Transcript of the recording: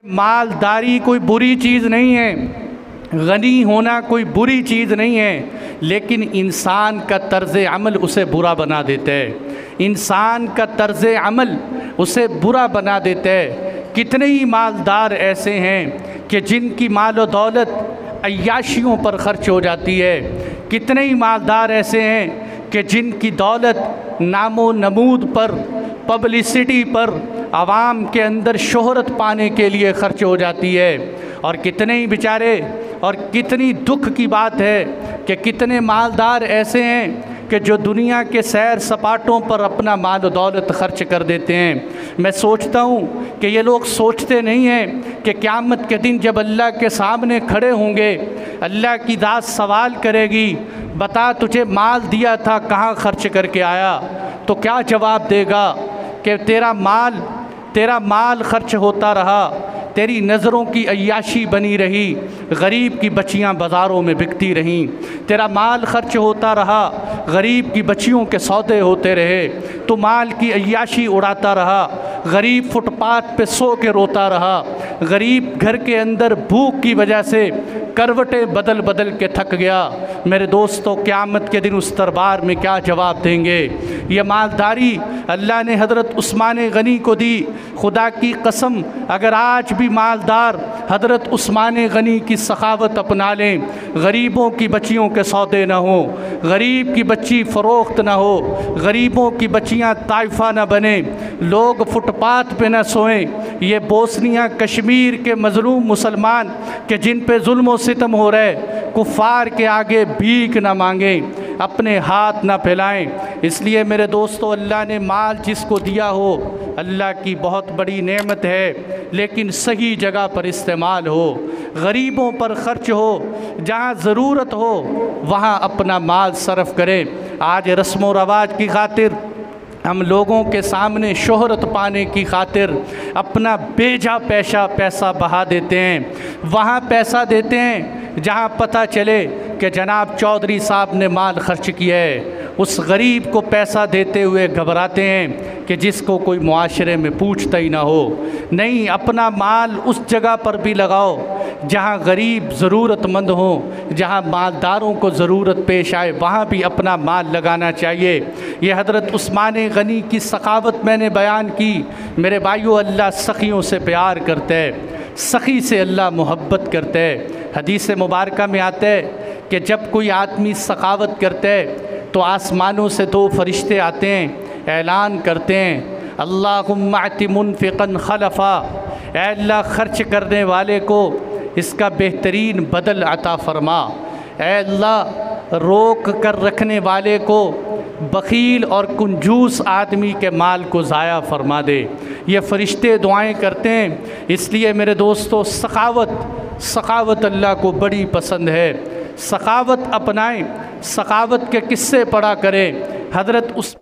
मालदारी कोई बुरी चीज़ नहीं है, गनी होना कोई बुरी चीज़ नहीं है, लेकिन इंसान का तर्ज़ अमल उसे बुरा बना देता है। इंसान का तर्ज़ अमल उसे बुरा बना देता है। कितने ही मालदार ऐसे हैं कि जिनकी माल और दौलत अय्याशियों पर ख़र्च हो जाती है। कितने ही मालदार ऐसे हैं कि जिनकी दौलत नामो नमूद पर, पब्लिसिटी पर, आवाम के अंदर शोहरत पाने के लिए ख़र्च हो जाती है। और कितने ही बेचारे, और कितनी दुख की बात है कि कितने मालदार ऐसे हैं कि जो दुनिया के सैर सपाटों पर अपना माल और दौलत ख़र्च कर देते हैं। मैं सोचता हूँ कि ये लोग सोचते नहीं हैं कि क़यामत के दिन जब अल्लाह के सामने खड़े होंगे, अल्लाह की ज़ात सवाल करेगी, बता तुझे माल दिया था कहाँ खर्च करके आया? तो क्या जवाब देगा कि तेरा माल खर्च होता रहा, तेरी नज़रों की अय्याशी बनी रही, गरीब की बच्चियां बाज़ारों में बिकती रहीं। तेरा माल खर्च होता रहा, गरीब की बच्चियों के सौदे होते रहे, तो माल की अय्याशी उड़ाता रहा, गरीब फुटपाथ पे सो के रोता रहा, गरीब घर के अंदर भूख की वजह से करवटें बदल बदल के थक गया। मेरे दोस्तों, क़यामत के दिन उस दरबार में क्या जवाब देंगे? ये मालदारी अल्लाह ने हज़रत उस्मान गनी को दी। खुदा की कसम, अगर आज भी मालदार हज़रत उस्मान गनी की सखावत अपना लें, गरीबों की बच्चियों के सौदे न हो, गरीब की बच्ची फ़रोख्त न हो, गरीबों की बच्चियां ताइफा न बने, लोग फुटपाथ पे न सोएं, ये बोस्निया कश्मीर के मज़लूम मुसलमान के जिन पे जुल्म और सितम हो रहे, कुफ़ार के आगे भीख न मांगें, अपने हाथ ना फैलाएं। इसलिए मेरे दोस्तों, अल्लाह ने माल जिसको दिया हो, अल्लाह की बहुत बड़ी नेमत है, लेकिन सही जगह पर इस्तेमाल हो, गरीबों पर ख़र्च हो, जहाँ ज़रूरत हो वहाँ अपना माल सर्फ करें। आज रस्म व रवाज की खातिर, हम लोगों के सामने शोहरत पाने की खातिर अपना बेजा पैसा बहा देते हैं। वहाँ पैसा देते हैं जहाँ पता चले कि जनाब चौधरी साहब ने माल खर्च किया है। उस गरीब को पैसा देते हुए घबराते हैं कि जिसको कोई मुआशरे में पूछता ही ना हो। नहीं, अपना माल उस जगह पर भी लगाओ जहाँ गरीब ज़रूरतमंद हों, जहाँ मालदारों को ज़रूरत पेश आए, वहाँ भी अपना माल लगाना चाहिए। ये हज़रत उस्मान गनी की सखावत मैंने बयान की। मेरे भाइयों, अल्लाह सखियों से प्यार करता है, सखी से अल्लाह मोहब्बत करता है। हदीस मुबारक में आता है कि जब कोई आदमी सखावत करता है तो आसमानों से दो फरिश्ते आते हैं, ऐलान करते हैं, अल्लाहुम्मा अति मुनफ़िक़न खलफ़ा, ऐ अल्लाह खर्च करने वाले को इसका बेहतरीन बदल अता फ़रमा। ऐ अल्लाह रोक कर रखने वाले को, बख़ील और कंजूस आदमी के माल को ज़ाया फ़रमा दे। ये फ़रिश्ते दुआएं करते हैं। इसलिए मेरे दोस्तों, सखावत अल्लाह को बड़ी पसंद है। सखावत अपनाएं, सखावत के किस्से पढ़ा करें। हज़रत उस